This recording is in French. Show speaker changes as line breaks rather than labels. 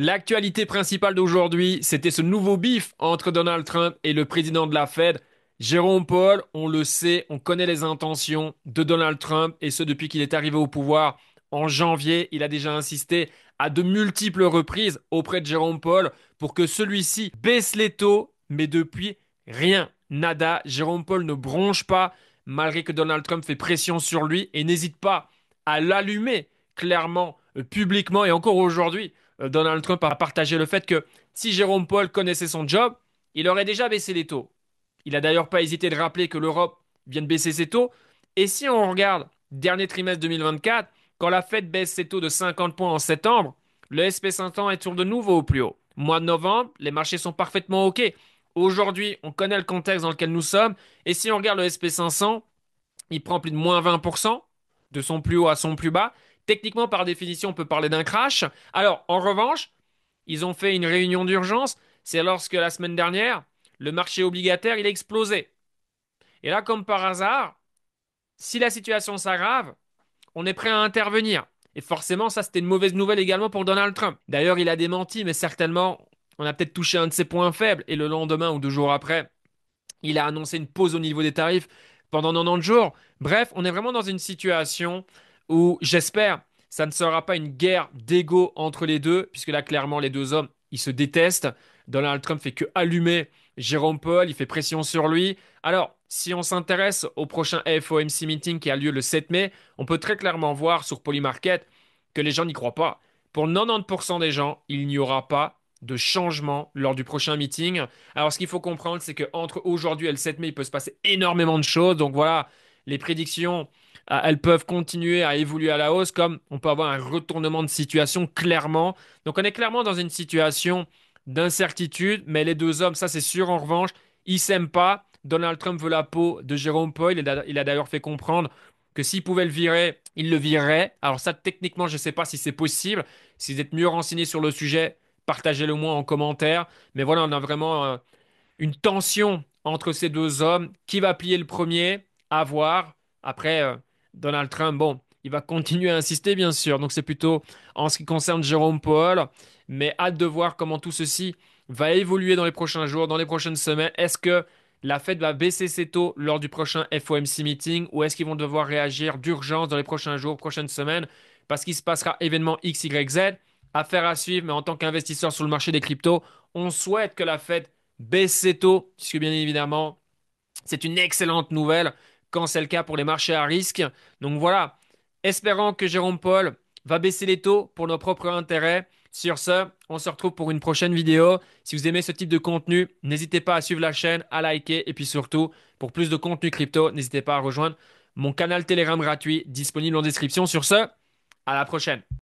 L'actualité principale d'aujourd'hui, c'était ce nouveau bif entre Donald Trump et le président de la Fed. Jérôme Powell, on le sait, on connaît les intentions de Donald Trump et ce depuis qu'il est arrivé au pouvoir en janvier. Il a déjà insisté à de multiples reprises auprès de Jérôme Powell pour que celui-ci baisse les taux, mais depuis, rien, nada. Jérôme Powell ne bronche pas malgré que Donald Trump fait pression sur lui et n'hésite pas à l'allumer clairement, publiquement et encore aujourd'hui. Donald Trump a partagé le fait que si Jérôme Powell connaissait son job, il aurait déjà baissé les taux. Il a d'ailleurs pas hésité de rappeler que l'Europe vient de baisser ses taux. Et si on regarde dernier trimestre 2024, quand la Fed baisse ses taux de 50 points en septembre, le SP500 est toujours de nouveau au plus haut. Mois de novembre, les marchés sont parfaitement OK. Aujourd'hui, on connaît le contexte dans lequel nous sommes. Et si on regarde le SP500, il prend plus de moins 20% de son plus haut à son plus bas. Techniquement, par définition, on peut parler d'un crash. Alors, en revanche, ils ont fait une réunion d'urgence. C'est lorsque la semaine dernière, le marché obligataire, il a explosé. Et là, comme par hasard, si la situation s'aggrave, on est prêt à intervenir. Et forcément, ça, c'était une mauvaise nouvelle également pour Donald Trump. D'ailleurs, il a démenti, mais certainement, on a peut-être touché un de ses points faibles. Et le lendemain ou 2 jours après, il a annoncé une pause au niveau des tarifs pendant 90 jours. Bref, on est vraiment dans une situation où, j'espère, ça ne sera pas une guerre d'ego entre les deux, puisque là, clairement, les deux hommes, ils se détestent. Donald Trump fait que allumer Jérôme Powell, il fait pression sur lui. Alors, si on s'intéresse au prochain FOMC meeting qui a lieu le 7 mai, on peut très clairement voir sur Polymarket que les gens n'y croient pas. Pour 90% des gens, il n'y aura pas de changement lors du prochain meeting. Alors, ce qu'il faut comprendre, c'est qu'entre aujourd'hui et le 7 mai, il peut se passer énormément de choses. Donc voilà, les prédictions, elles peuvent continuer à évoluer à la hausse, comme on peut avoir un retournement de situation clairement. Donc on est clairement dans une situation d'incertitude, mais les deux hommes, ça c'est sûr en revanche, ils s'aiment pas. Donald Trump veut la peau de Jérôme Powell. Il a d'ailleurs fait comprendre que s'il pouvait le virer, il le virerait. Alors ça, techniquement, je ne sais pas si c'est possible. Si vous êtes mieux renseigné sur le sujet, partagez-le moi en commentaire. Mais voilà, on a vraiment une tension entre ces deux hommes. Qui va plier le premier? À voir. Après, Donald Trump, bon, il va continuer à insister, bien sûr. Donc c'est plutôt en ce qui concerne Jérôme Powell. Mais hâte de voir comment tout ceci va évoluer dans les prochains jours, dans les prochaines semaines. Est-ce que la Fed va baisser ses taux lors du prochain FOMC meeting ou est-ce qu'ils vont devoir réagir d'urgence dans les prochains jours, prochaines semaines? Parce qu'il se passera événement X, Y, Z. Affaire à suivre, mais en tant qu'investisseur sur le marché des cryptos, on souhaite que la Fed baisse ses taux, puisque bien évidemment, c'est une excellente nouvelle quand c'est le cas pour les marchés à risque. Donc voilà, espérant que Jérôme Paul va baisser les taux pour nos propres intérêts. Sur ce, on se retrouve pour une prochaine vidéo. Si vous aimez ce type de contenu, n'hésitez pas à suivre la chaîne, à liker et puis surtout, pour plus de contenu crypto, n'hésitez pas à rejoindre mon canal Telegram gratuit disponible en description. Sur ce, à la prochaine.